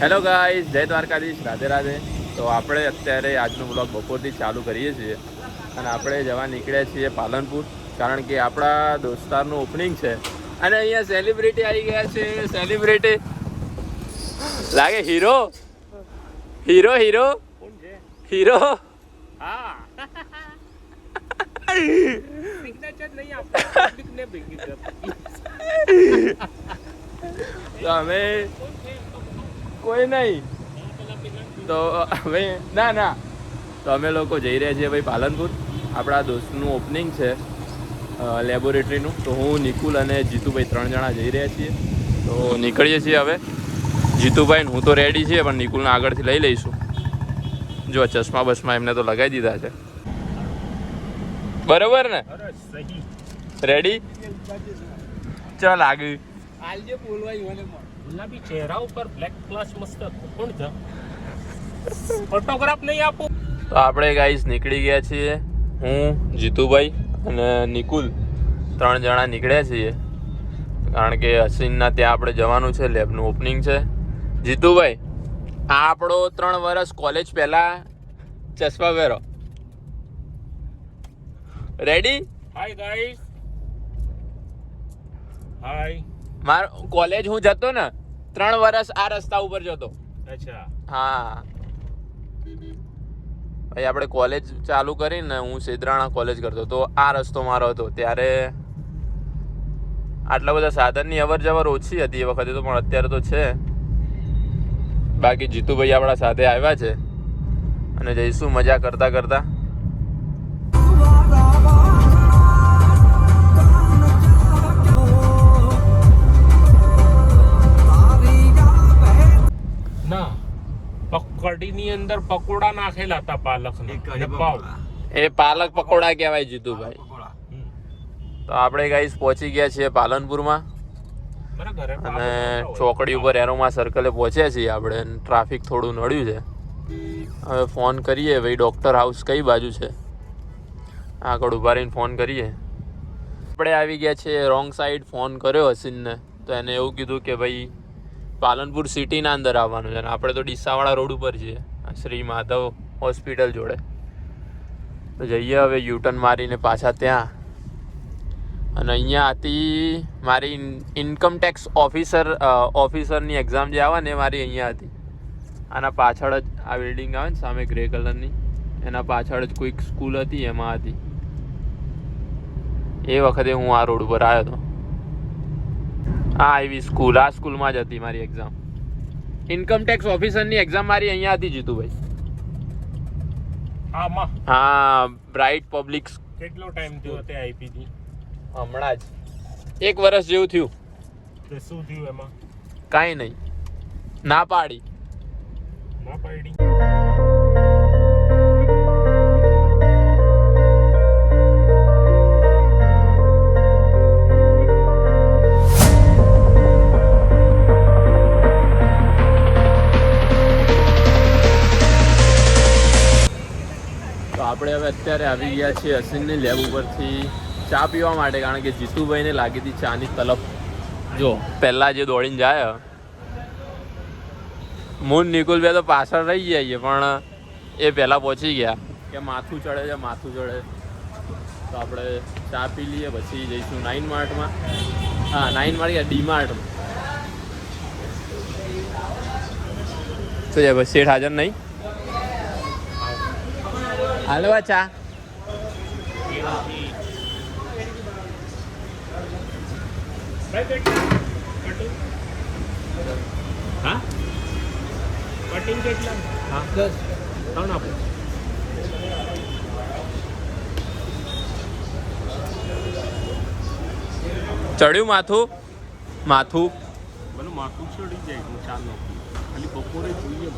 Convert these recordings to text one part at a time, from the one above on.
Hello guys, જય દ્વારકાધીશ, રાધે રાધે. તો આપણે અત્યારે આજનો બ્લોગ બપોરથી ચાલુ કરીએ છીએ અને આપણે જવા નીકળ્યા છીએ પાલનપુર, કારણ કે આપણા દોસ્તારનું ઓપનિંગ છે અને અહીંયા સેલિબ્રિટી આવી ગયા છે. સેલિબ્રિટી લાગે હીરો હીરો હીરો હીરો. હા તો અમે કોઈ નહીં, તો હવે ના તો અમે લોકો જઈ રહ્યા છીએ ભાઈ પાલનપુર. આપણા દોસ્તનું ઓપનિંગ છે લેબોરેટરીનું. તો હું, નિકુલ અને જીતુભાઈ 3 જણા જઈ રહ્યા છીએ. તો નીકળીએ છીએ હવે. જીતુભાઈ હું તો રેડી છીએ, પણ નિકુલને આગળથી લઈ લઈશું. જો ચશ્મા બસમાં એમને તો લગાવી દીધા છે. બરોબર ને? રેડી? ચાલ આગળ. આજે બોલવાય મને ગુલાબી ચહેરા ઉપર બ્લેક ક્લાસ મસ્ત કોણ છે? ફોટોગ્રાફ નહીં આપો. તો આપણે ગાઈસ નીકળી ગયા છીએ. હું, જીતુભાઈ અને નિકુલ 3 જણા નીકળ્યા છીએ, કારણ કે અશ્વિનના ત્યાં આપણે જવાનું છે. લેબનું ઓપનિંગ છે. જીતુભાઈ, આ આપણો 3 વર્ષ કોલેજ પહેલા ચશ્મા પહેરો. રેડી? Hi guys. હાય. મારો કોલેજ હું જતો ને 3 વર્ષ આ રસ્તા ઉપર જતો. અચ્છા. હા ભાઈ, આપણે કોલેજ ચાલુ કરીને હું સેદરાણા કોલેજ કરતો તો આ રસ્તો મારો હતો. ત્યારે આટલા બધા સાધનની અવર જવર ઓછી હતી એ વખતે, તો પણ અત્યારે તો છે. બાકી જીતુભાઈ આપણા સાથે આવ્યા છે અને જઈશું મજા કરતા કરતા. ના, કઢીની અંદર પકોડા નાખેલા હતા પાલકના. એ પાલક પકોડા કહેવાય જીતુભાઈ. તો આપણે ગાઈસ પહોંચી ગયા છીએ પાલનપુરમાં અને ચોકડી ઉપર એરોમાં સર્કલે પહોંચ્યા છીએ આપણે. ટ્રાફિક થોડું નડ્યું છે. હવે ફોન કરીએ ભાઈ, ડૉક્ટર હાઉસ કઈ બાજુ છે, આગળ ઊભા રહીને ફોન કરીએ. આપણે આવી ગયા છીએ રોંગ સાઈડ. ફોન કર્યો હસીનને, તો એને એવું કીધું કે ભાઈ પાલનપુર સિટીના અંદર આવવાનું છે. આપણે તો ડીસાવાળા રોડ ઉપર છીએ, શ્રી માધવ હોસ્પિટલ જોડે. તો જઈએ હવે યુટર્ન મારીને પાછા ત્યાં. અને અહીંયા હતી મારી ઇન્કમટેક્સ ઓફિસરની એક્ઝામ જે આવે ને, એ મારી અહીંયા હતી. આના પાછળ જ આ બિલ્ડિંગ આવે ને સામે ગ્રે કલરની, એના પાછળ જ કોઈક સ્કૂલ હતી, એમાં હતી. એ વખતે હું આ રોડ ઉપર આવ્યો હતો. હા, એવી સ્કૂલ, આ સ્કૂલમાં જ હતી મારી એક્ઝામ. ઇન્કમટેક્સ ઓફિસરની એક્ઝામ મારી અહીંયા હતી જીતુભાઈ. હા, બ્રાઇટ પબ્લિક. કેટલો ટાઈમ થયો તે આપી હતી? હમણાં જ 1 વર્ષ જેવું થયું. શું થયું એમાં? કાંઈ નહીં, ના પાડી. ના પાડી. તો આપણે હવે અત્યારે આવી ગયા છીએ અશ્વિનની લેબ ઉપરથી ચા પીવા માટે, કારણ કે જીતુભાઈને લાગી હતી ચાની તલપ. જો પહેલાં જે દોડીને જાય, મૂન નિકુલ બે તો પાછળ રહી જઈએ, પણ એ પહેલાં પહોંચી ગયા કે માથું ચડે છે, માથું ચડે. તો આપણે ચા પી લઈએ, પછી જઈશું 9 માર્ટમાં. હા, 9 માર્ટ ગયા, ડી માર્ટમાં. શું છે બસ, શેઠ હાજર નહીં? હાલવા ચા. હા, કટિંગ કેટલા? હા, 10. 3 આપો. ચડ્યું માથું? માથું મને માથું ચડી જાય હું ચાલો ખાલી બપોરે જોઈએ.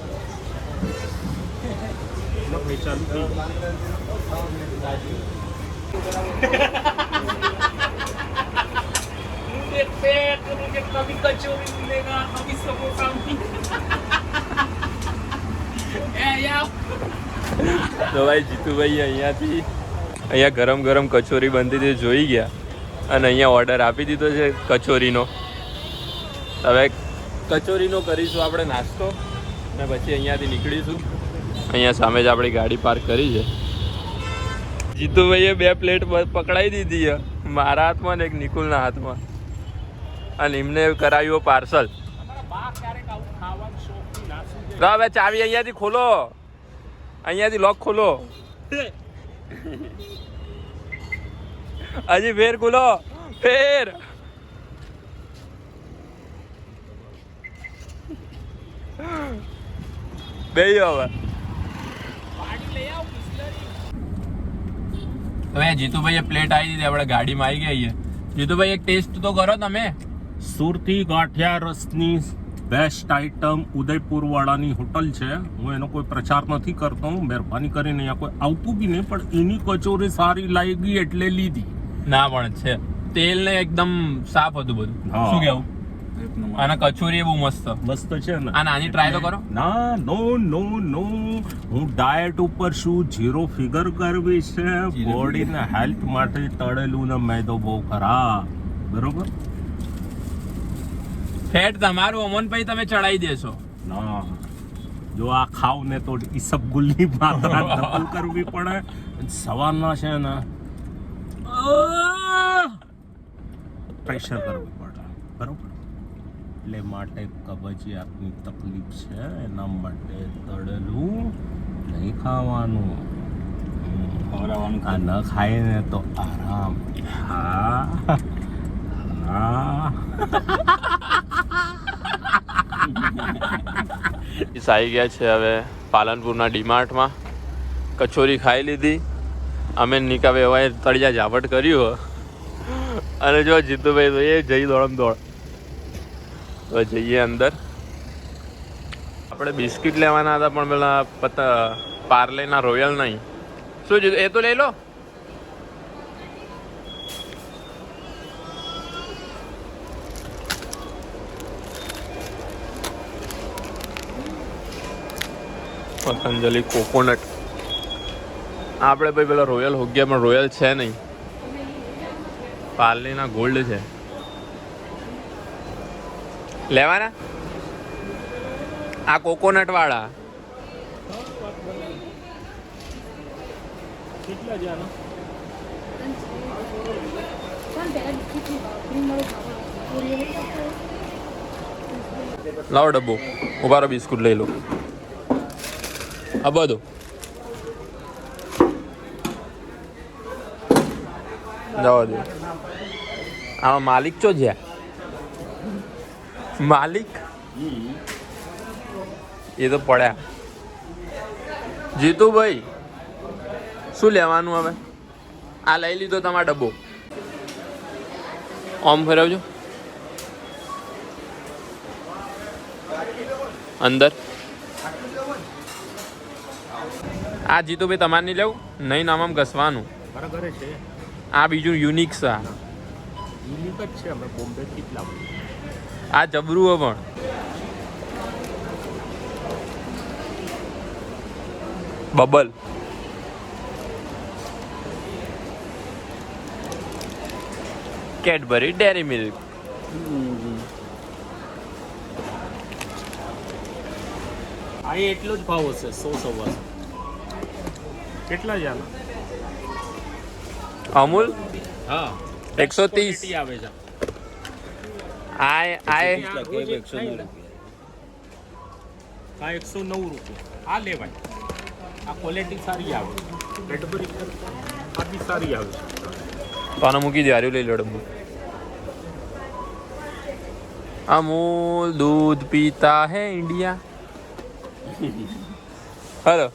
ભાઈ ચાલુ થઈ कभी कचौरी मिलेगा, कभी समोसा તો ભાઈ જીતુભાઈ અહીંયા ગરમ ગરમ કચોરી બનતી હતી જોઈ ગયા અને અહીંયા ઓર્ડર આપી દીધો છે કચોરીનો. હવે કચોરીનો કરીશું આપણે નાસ્તો. અને પછી અહીંયાથી નીકળીશું. અહીંયા સામે જ આપણી ગાડી પાર્ક કરી છે. જીતુભાઈએ 2 પ્લેટ પકડાઈ દીધી છે, મારા હાથમાં ને એક નિકુલના હાથમાં, અને એમને કરાવ્યું પાર્સલ. તો હવે ચાવી અહીંયાથી ખોલો, અહીંયાથી લોક ખોલો, હજી ફેર ખોલો, ફેર. બેહ્યો હવે. હવે જીતુભાઈ પ્લેટ આવી દીધી, આપણે ગાડીમાં આવી ગઈ છે. જીતુભાઈ એક ટેસ્ટ તો કરો તમે. સુરતી ગાંઠિયા રસની બેસ્ટ આઈટમ ઉદયપુર વાળાની હોટલ છે. હું એનો કોઈ પ્રચાર નથી કરતો, મહેરબાની કરીને અહીંયા કોઈ આવતું બી નહીં, પણ એની કચોરી સારી લાગી એટલે લીધી. ના પણ છે, તેલ ને એકદમ સાફ હતું બધું. શું કેવું? અને કચોરી બહુ મસ્ત છે ને. આ નાની ટ્રાય તો કરો. ના, નો નો નો, હું ડાયટ ઉપર છું, 0 ફિગર કરવી છે, બોડીને હેલ્થ માટે તળેલું ને મેદો બહુ ખરાબ, બરોબર. ફેટ તમારું અમનભાઈ તમે ચડાઈ દેશો. ના, જો આ ખાવ ને તો ઈસબગુલની માત્રા ડબલ કરવી પડે. સવારના છે ને પ્રેશર કરવું પડે, બરોબર. એટલે માટે કબજિયાતની તકલીફ છે, એના માટે તળેલું નહીં ખાવાનું. આ ન ખાય ને તો આરામ. હા હા. આવી ગયા છે હવે પાલનપુરના ડીમાર્ટમાં. કચોરી ખાઈ લીધી અમે. નિકા ભાઈ તળિયા ઝાપટ કર્યું, અને જો જીતુભાઈ તો એ જઈ દોડમ દોડ. હવે જઈએ અંદર. આપણે બિસ્કિટ લેવાના હતા, પણ પેલા પાર્લેના રોયલ નહીં. શું જીતું, એ તો લઈ લો. પતંજલિ કોકોનટ. આપણે ભાઈ પેલા રોયલ હો ગયા, પણ રોયલ છે નહીં, પાર્લેના ગોલ્ડ છે. લેવાના આ કોકોનટ વાળા. કેટલા જાનો? લાવો ડબ્બો. ઉભારો, બિસ્કુટ લઈ લો. આ બધું જવા દો. આમાં માલિક ચો છે? માલિક એ તો પડ્યા. જીતુભાઈ શું લેવાનું હવે? આ લઈ લીધો તમારો ડબ્બો. ઓમ ફેરવજો અંદર. આ જીતુભાઈ તમારે નહીં લેવું? નહીં, નામ આમ ઘસવાનું. મારા ઘરે છે આ બીજું યુનિક છે. યુનિક જ છે, અમે બોમ્બેથી જ લાવું. આ જબરું હો. પણ બબલ કેડબરી ડેરી મિલ્ક. આ એટલો જ ભાવ હશે, 100 કેટલા જાના? અમૂલ હા 130 આવે છે. આ 109 રૂપિયા. આ લેવાય, આ ક્વોલિટી સારી આવે. કેડબરી આ બી સારી આવે છે. તો આને મૂકી દે. હાર્યું લઈ લો ડબ્બુ. અમૂલ दूध पीता है इंडिया. હેલો.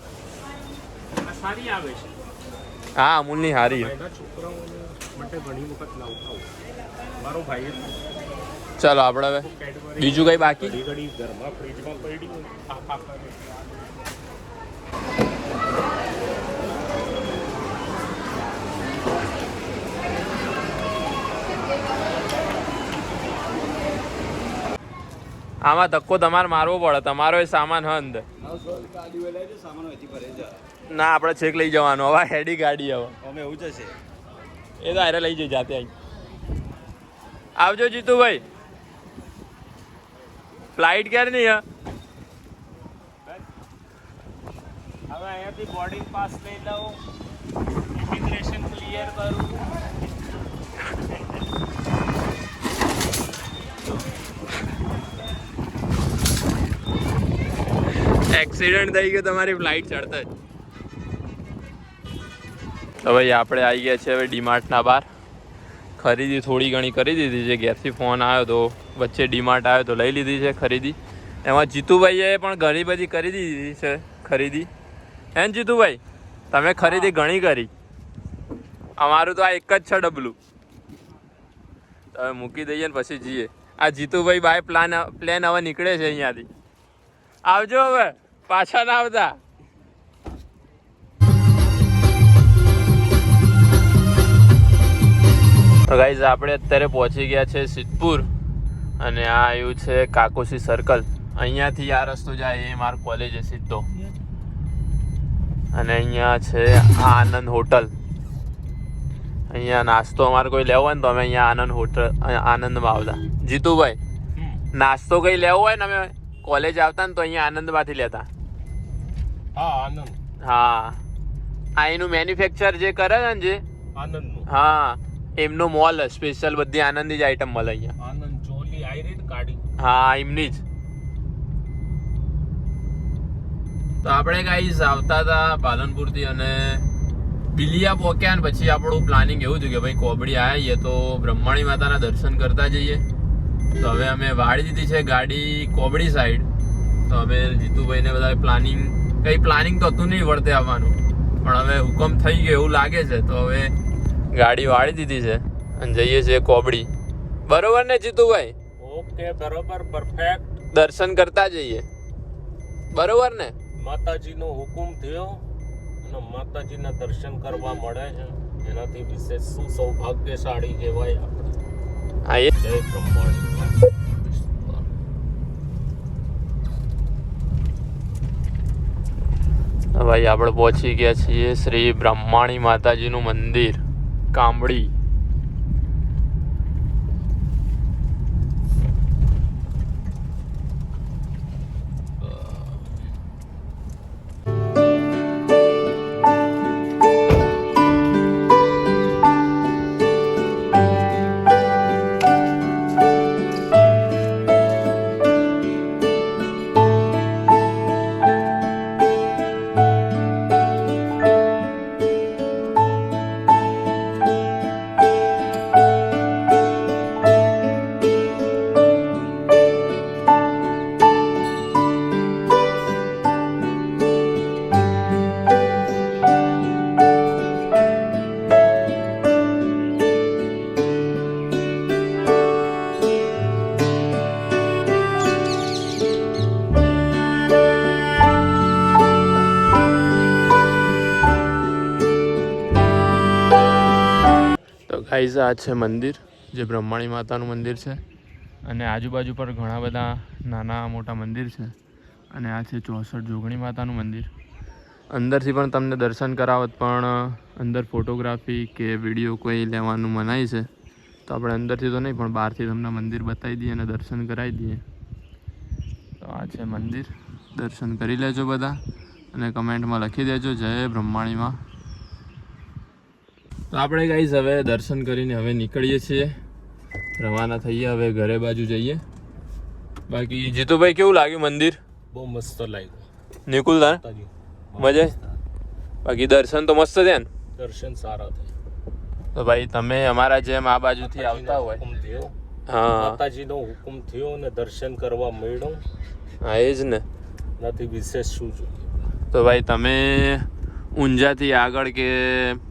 સારી આવે છે. હા અમૂલની હારી. એના છોકરાઓ માટે ઘણી વખત લાવતા હોય. મારો ભાઈ ચાલો આપણે હવે બીજું કઈ બાકી? ઘડી ઘરમાં ફ્રીજમાં પડી હોય. આમાં ધક્કો તમારે મારવો પડે. તમારો એ સામાન હ અંદર. ના આપણે છેક લઈ જવાનું. હવે હેડી ગાડી હવે અમે એવું જશે. એ તો હારે લઈ જઈ જાતે. અહીં આવજો જીતુભાઈ. ફ્લાઇટ ક્યારે નહીં? હવે અહીંયાથી બોર્ડિંગ પાસ લઈ લઉં, ઇમિગ્રેશન ક્લિયર કરું. એક્સિડન્ટ થઈ ગયો તમારી ફ્લાઇટ ચડતા જ. તો ભાઈ આપણે આવી ગયા છે હવે ડીમાર્ટના બહાર. ખરીદી થોડી ઘણી કરી દીધી છે. ઘેરથી ફોન આવ્યો તો વચ્ચે ડીમાર્ટ આવ્યો તો લઈ લીધી છે ખરીદી. એમાં જીતુભાઈએ પણ ઘણી બધી કરી દીધી છે ખરીદી. હે ને જીતુભાઈ, તમે ખરીદી ઘણી કરી. અમારું તો આ એક જ છે ડબલું. હવે મૂકી દઈએ ને પછી જઈએ. આ જીતુભાઈ બાય પ્લેન હવે નીકળે છે અહીંયાથી. આવજો હવે, પાછા ના આવતા. ગાઈઝ આપણે અત્યારે પહોંચી ગયા છે સિદ્ધપુર અને આ આવ્યું છે કાકોસી સર્કલ. અહીંયાથી આ રસ્તો જાય એ મારો કોલેજ છે સીધો. અને અહીંયા છે આનંદ હોટલ. અહીંયા નાસ્તો અમારે કોઈ લેવો હોય ને તો અમે અહીંયા આનંદ હોટલ આનંદમાં આવતા. જીતુભાઈ, નાસ્તો કંઈ લેવો હોય ને અમે કોલેજ આવતા ને તો અહીંયા આનંદમાંથી લેતા. હા, આનંદ. હા, આ એનું મેન્યુફેક્ચર જે કરે છે ને જે આનંદનું. હા, એમનો મોલ સ્પેશિયલ બધી આનંદની જ આઈટમ મળે અહીંયા. આનંદ ચોલી આયરીન ગાડી. હા, એમની જ. તો આપણે ગાઈઝ આવતા હતા પાલનપુરથી અને બિલિયા પહોંચ્યા ને પછી આપણું પ્લાનિંગ એવું થયું કે ભાઈ કોબડી આવ્યા તો બ્રહ્માણી માતાના દર્શન કરતા જઈએ. તો હવે અમે વાળી દીધી છે ગાડી કોબડી સાઈડ. તો અમે જીતુભાઈને બધા કંઈ પ્લાનિંગ તો હતું નહીં વળતે આવવાનું, પણ હવે હુકમ થઈ ગયો એવું લાગે છે. તો હવે ગાડી વાળી દીધી છે અને જઈએ છીએ કોબડી. બરોબર ને જીતુભાઈ? ઓકે, બરોબર, પરફેક્ટ. દર્શન કરતા જઈએ, બરોબર ને? માતાજીનો હુકમ થયો અને માતાજીના દર્શન કરવા મળે છે, એનાથી વિશેષ શું સૌભાગ્યશાળી કહેવાય આપણે. હા, એ જય બ્રહ્માણી. ભાઈ આપણે પહોંચી ગયા છીએ શ્રી બ્રહ્માણી માતાજીનું મંદિર કામડી. ગાઈઝ આ છે મંદિર, જે બ્રહ્માણી માતાનું મંદિર છે. અને આજુબાજુ પર ઘણા બધા નાના મોટા મંદિર છે. અને આ છે 64 જોગણી માતાનું મંદિર. અંદરથી પણ તમને દર્શન કરાવત, પણ અંદર ફોટોગ્રાફી કે વિડીયો કોઈ લેવાનું મનાઈ છે. તો આપણે અંદરથી તો નહીં, પણ બહારથી તમને મંદિર બતાવી દઈએ અને દર્શન કરાવી દઈએ. તો આ છે મંદિર, દર્શન કરી લેજો બધા અને કમેન્ટમાં લખી દેજો જય બ્રહ્માણીમાં. તો આપણે ગાઈઝ હવે દર્શન કરીને હવે નીકળીએ છીએ, રવાના થઈએ હવે ઘરે બાજુ જઈએ. બાકી જીતુભાઈ કેવું લાગ્યું મંદિર? બહુ મસ્ત લાગ્યું. નિકુલ તાર મજા? બાકી દર્શન તો મસ્ત થયા ને? દર્શન સારા થયા. તો ભાઈ તમે અમારા જેમ આ બાજુથી આવતા હોય, હા, માતાજીનો હુકમ થયો ને દર્શન કરવા મળ્યો. હા, એ જ ને. નથી વિશેષ શું જોઈએ. તો ભાઈ તમે ઊંઝાથી આગળ કે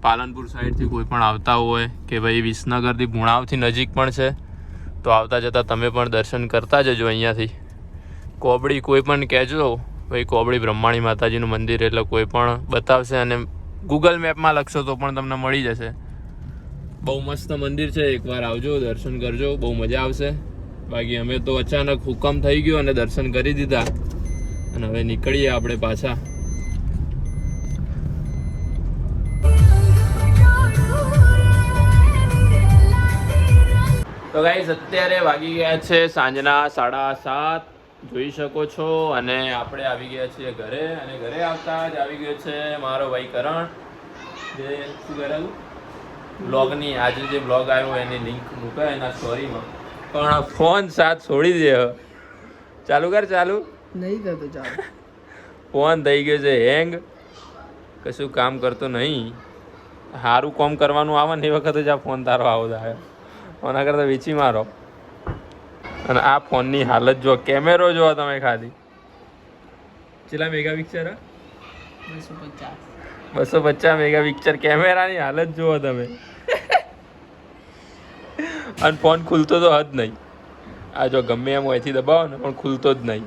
પાલનપુર સાઈડથી કોઈ પણ આવતા હોય કે ભાઈ વિસનગરથી ભુણાવથી નજીક પણ છે, તો આવતા જતાં તમે પણ દર્શન કરતા જજો અહીંયાથી. કોબડી કોઈ પણ કહેજો ભાઈ કોબડી બ્રહ્માણી માતાજીનું મંદિર એટલે કોઈ પણ બતાવશે, અને ગૂગલ મેપમાં લખશો તો પણ તમને મળી જશે. બહુ મસ્ત મંદિર છે, એકવાર આવજો, દર્શન કરજો, બહુ મજા આવશે. બાકી અમે તો અચાનક હુકમ થઈ ગયો અને દર્શન કરી દીધા અને હવે નીકળીએ આપણે પાછા. તો ગાઈઝ અત્યારે વાગી ગયા છે સાંજના 7:30. જોઈ શકો છો. અને આપણે આવી ગયા છીએ ઘરે, અને ઘરે આવતા જ આવી ગયો છે મારો ભાઈ કરણ, જે શું કરેલું બ્લોગની આજે જે બ્લોગ આવ્યો એની લિંક મૂકે એના સ્ટોરીમાં, પણ ફોન સાથ છોડી દે. ચાલુ કર. ચાલુ નહીં થતો ચાલુ. ફોન થઈ ગયો છે હેંગ, કશું કામ કરતો નહીં. સારું કામ કરવાનું આવે ને એ વખતે જ આ ફોન તારો આવો થાય, એના કરતાં વેચી મારો. અને આ ફોનની હાલત જો, કેમેરો જો તમે ખાલી કેટલા મેગાપિક્સલ? 250 મેગાપિક્સલ કેમેરાની હાલત જુઓ તમે. અને ફોન ખુલતો તો હદ નહીં. આ જો ગમે એમ અહીંથી દબાવો ને પણ ખુલતો જ નહીં.